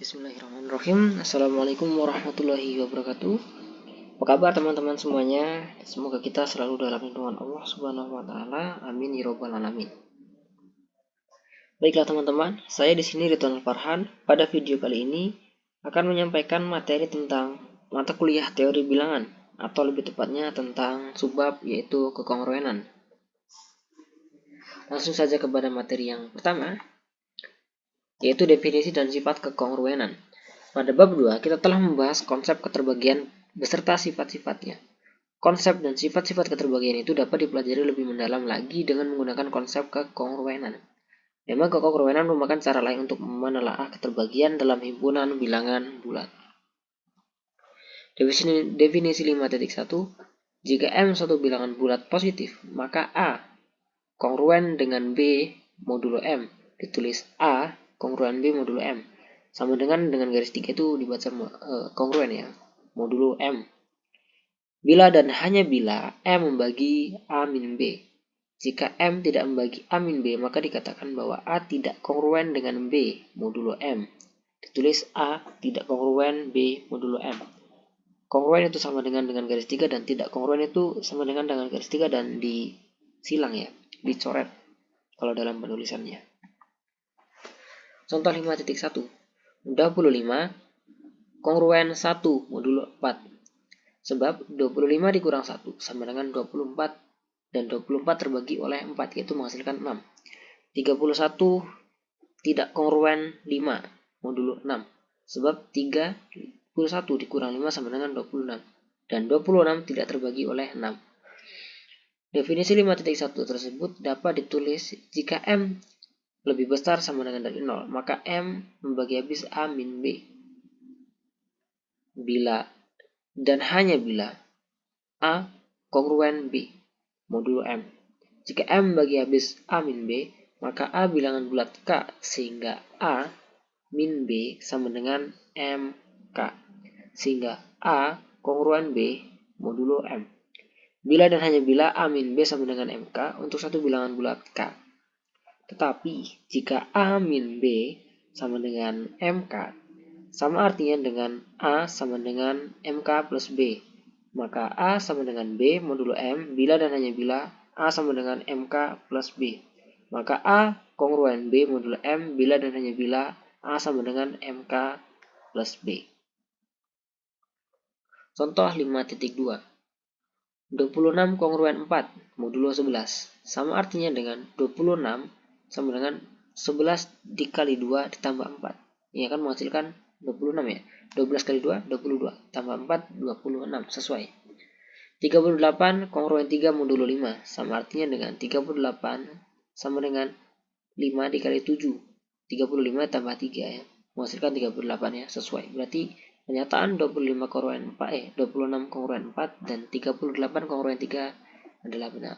Bismillahirrahmanirrahim. Assalamualaikum warahmatullahi wabarakatuh. Apa kabar teman-teman semuanya? Semoga kita selalu dalam lindungan Allah Subhanahu wa taala. Amin ya rabbal alamin. Baiklah teman-teman, saya di sini Ridwan Farhan. Pada video kali ini akan menyampaikan materi tentang mata kuliah teori bilangan atau lebih tepatnya tentang subbab yaitu kekongruenan. Langsung saja kepada materi yang pertama, yaitu definisi dan sifat kekongruenan. Pada bab 2, kita telah membahas konsep keterbagian beserta sifat-sifatnya. Konsep dan sifat-sifat keterbagian itu dapat dipelajari lebih mendalam lagi dengan menggunakan konsep kekongruenan. Memang kekongruenan merupakan cara lain untuk menelaah keterbagian dalam himpunan bilangan bulat. Definisi 5.1, jika M suatu bilangan bulat positif, maka A kongruen dengan B modulo M. Ditulis A kongruen B modulo M. Sama dengan garis 3 itu dibaca kongruen ya, modulo M. Bila dan hanya bila M membagi A min B. Jika M tidak membagi A min B, maka dikatakan bahwa A tidak kongruen dengan B modulo M. Ditulis A tidak kongruen B modulo M. Kongruen itu sama dengan garis 3 dan tidak kongruen itu sama dengan garis 3 dan disilang ya, dicoret kalau dalam penulisannya. Contoh 5.1. 25 kongruen 1 modulo 4. Sebab 25 dikurang 1 sama dengan 24 dan 24 terbagi oleh 4 yaitu menghasilkan 6. 31 tidak kongruen 5 modulo 6. Sebab 31 dikurang 5 sama dengan 26 dan 26 tidak terbagi oleh 6. Definisi 5.1 tersebut dapat ditulis jika M lebih besar sama dengan dari 0, maka M membagi habis A min B. Bila dan hanya bila A kongruen B modulo M. Jika M membagi habis A min B, maka A bilangan bulat K sehingga A min B sama dengan MK. Sehingga A kongruen B modulo M. Bila dan hanya bila A min B sama dengan MK untuk satu bilangan bulat K. Tetapi jika A min B sama dengan MK, sama artinya dengan A sama dengan MK plus B, maka A sama dengan B modulo M bila dan hanya bila A sama dengan MK plus B. Maka A kongruen B modulo M bila dan hanya bila A sama dengan MK plus B. Contoh 5.2. 26 kongruen 4 modulo 11. Sama artinya dengan 26 sama dengan 11 dikali 2 ditambah 4. Ini akan menghasilkan 26 ya. 12 kali 2, 22. Tambah 4, 26. Sesuai. 38 kongruen 3 modulo 5. Sama artinya dengan 38 sama dengan 5 dikali 7. 35 tambah 3 ya. Menghasilkan 38 ya. Sesuai. Berarti pernyataan 26 kongruen 4 dan 38 kongruen 3 adalah benar.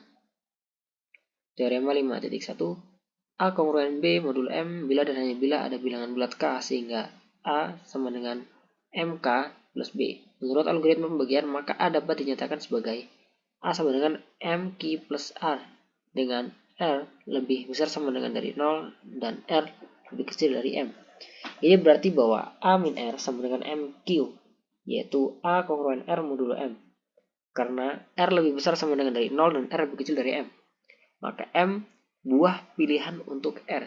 Teorema 5.1. A kongruen B modulo M bila dan hanya bila ada bilangan bulat K sehingga A sama dengan MK plus B. Menurut algoritma pembagian, maka A dapat dinyatakan sebagai A sama dengan MQ plus R dengan R lebih besar sama dengan dari 0 dan R lebih kecil dari M. Ini berarti bahwa A min R sama dengan MQ, yaitu A kongruen R modulo M. Karena R lebih besar sama dengan dari 0 dan R lebih kecil dari M. Maka M buah pilihan untuk R,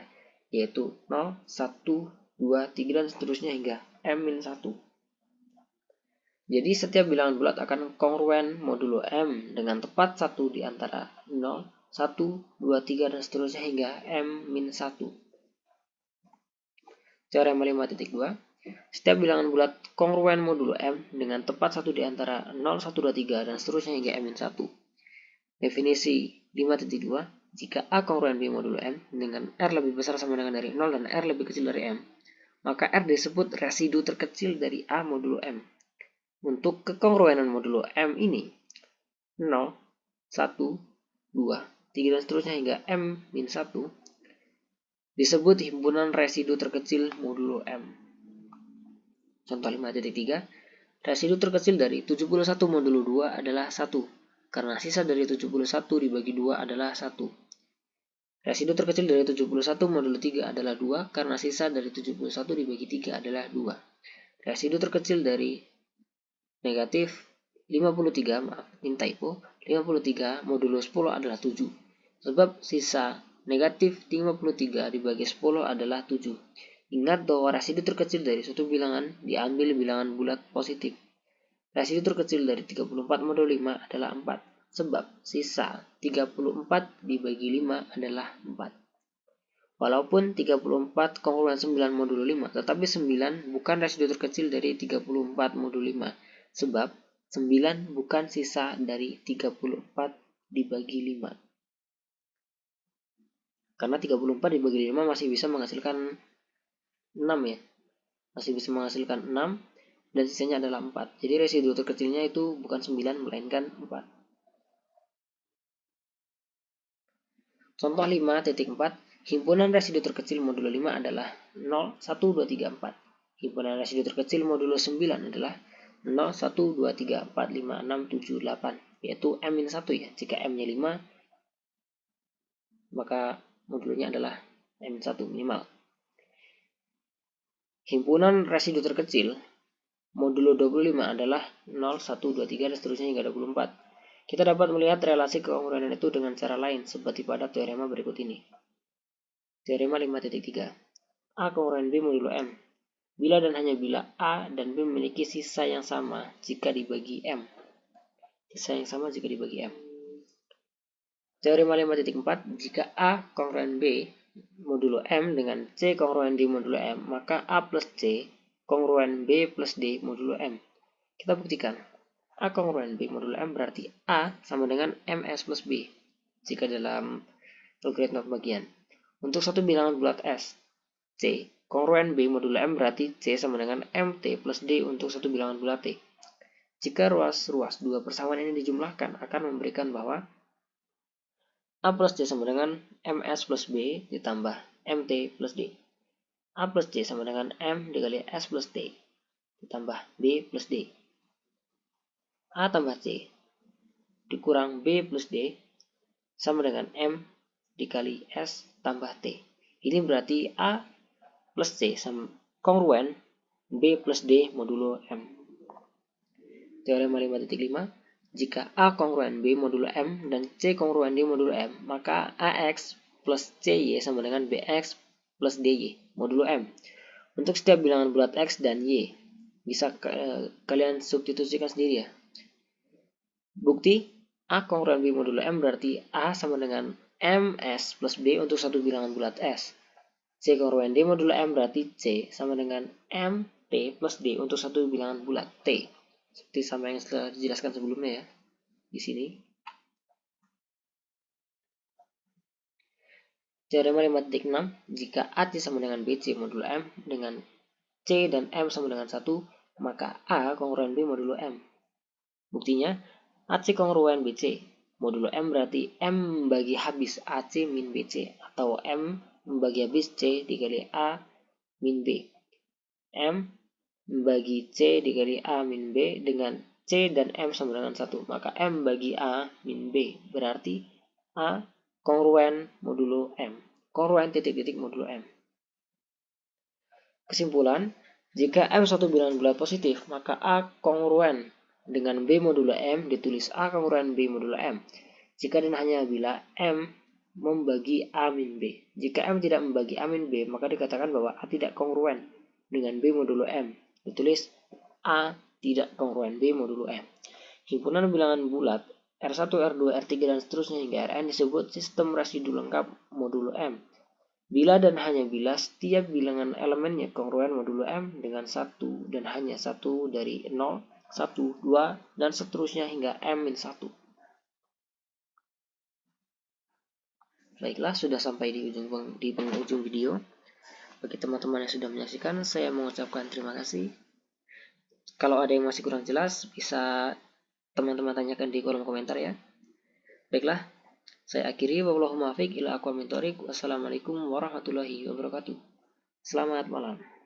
yaitu 0, 1, 2, 3, dan seterusnya hingga M-1. Jadi setiap bilangan bulat akan kongruen modulo M dengan tepat 1 di antara 0, 1, 2, 3, dan seterusnya hingga M-1. Teorema 5.2. Setiap bilangan bulat kongruen modulo M dengan tepat 1 di antara 0, 1, 2, 3, dan seterusnya hingga M-1. Definisi 5.2. Jika A kongruen B modulo M dengan R lebih besar sama dengan dari 0 dan R lebih kecil dari M, maka R disebut residu terkecil dari A modulo M. Untuk kekongruenan modulo M ini 0, 1, 2, 3, dan seterusnya hingga M-1 disebut himpunan residu terkecil modulo M. Contoh 5.3. Residu terkecil dari 71 modulo 2 adalah 1. Karena sisa dari 71 dibagi 2 adalah 1. Residu terkecil dari 71 modulo 3 adalah 2 karena sisa dari 71 dibagi 3 adalah 2. Residu terkecil dari negatif 53, maaf, ini typo, 53 modulo 10 adalah 7. Sebab sisa negatif 53 dibagi 10 adalah 7. Ingat bahwa residu terkecil dari suatu bilangan diambil bilangan bulat positif. Residu terkecil dari 34 modulo 5 adalah 4. Sebab sisa 34 dibagi 5 adalah 4. Walaupun 34 kongruen 9 modulo 5, tetapi 9 bukan residu terkecil dari 34 modulo 5. Sebab 9 bukan sisa dari 34 dibagi 5. Karena 34 dibagi 5 masih bisa menghasilkan 6 ya. Masih bisa menghasilkan 6 dan sisanya adalah 4. Jadi residu terkecilnya itu bukan 9 melainkan 4. Contoh 5.4, himpunan residu terkecil modulo 5 adalah 0, 1, 2, 3, 4. Himpunan residu terkecil modulo 9 adalah 0, 1, 2, 3, 4, 5, 6, 7, 8. Yaitu M-1 ya. Jika M-nya 5, maka modulonya adalah M1 minimal. Himpunan residu terkecil modulo 25 adalah 0, 1, 2, 3, dan seterusnya hingga 24. Kita dapat melihat relasi kekongruenan itu dengan cara lain seperti pada teorema berikut ini. Teorema 5.3. A kongruen B modulo M. Bila dan hanya bila A dan B memiliki sisa yang sama jika dibagi M. Sisa yang sama jika dibagi M. Teorema 5.4. Jika A kongruen B modulo M dengan C kongruen D modulo M, maka A plus C kongruen B plus D modulo M. Kita buktikan. A kongruen B modulo M berarti A sama dengan MS plus B jika dalam logaritma pembagian. Untuk satu bilangan bulat S, C kongruen B modulo M berarti C sama dengan MT plus D untuk satu bilangan bulat T. Jika ruas-ruas dua persamaan ini dijumlahkan akan memberikan bahwa A plus C sama dengan MS plus B ditambah MT plus D. A plus C sama dengan M dikali S plus T ditambah B plus D. A tambah C dikurang B plus D sama dengan M dikali S tambah T. Ini berarti A plus C sama kongruen B plus D modulo M. Teorema 5.5. Jika A kongruen B modulo M dan C kongruen D modulo M, maka AX plus CY sama dengan BX plus DY modulo M. Untuk setiap bilangan bulat X dan Y, bisa kalian substitusikan sendiri ya. Bukti A kongruen B modulo M berarti A sama dengan MS plus B untuk satu bilangan bulat S. C kongruen D modulo M berarti C sama dengan MT plus D untuk satu bilangan bulat T. Seperti sama yang sudah dijelaskan sebelumnya ya. Di sini. Teorema 5.6. Jika AC sama dengan BC modulo M dengan C dan M sama dengan 1, maka A kongruen B modulo M. Buktinya, AC kongruen BC modulo M berarti M bagi habis AC min BC atau M bagi habis C dikali A min B. M bagi C dikali A min B dengan C dan M sama dengan 1. Maka M bagi A min B berarti A kongruen modulo M. Kongruen titik-titik modulo M. Kesimpulan, jika M suatu bilangan bulat positif, maka A kongruen dengan B modulo M ditulis A kongruen B modulo M. Jika dan hanya bila M membagi A min B. Jika M tidak membagi A min B, maka dikatakan bahwa A tidak kongruen dengan B modulo M. Ditulis A tidak kongruen B modulo M. Himpunan bilangan bulat R1, R2, R3, dan seterusnya hingga Rn disebut sistem residu lengkap modulo M. Bila dan hanya bila setiap bilangan elemennya kongruen modulo M dengan 1 dan hanya 1 dari 0, 1, 2, dan seterusnya hingga M-1. Baiklah, sudah sampai di penghujung video. Bagi teman-teman yang sudah menyaksikan, saya mengucapkan terima kasih. Kalau ada yang masih kurang jelas, bisa teman-teman tanyakan di kolom komentar ya. Baiklah, saya akhiri. Wallahul muwaffiq ila aqwamit thoriq. Wassalamualaikum warahmatullahi wabarakatuh. Selamat malam.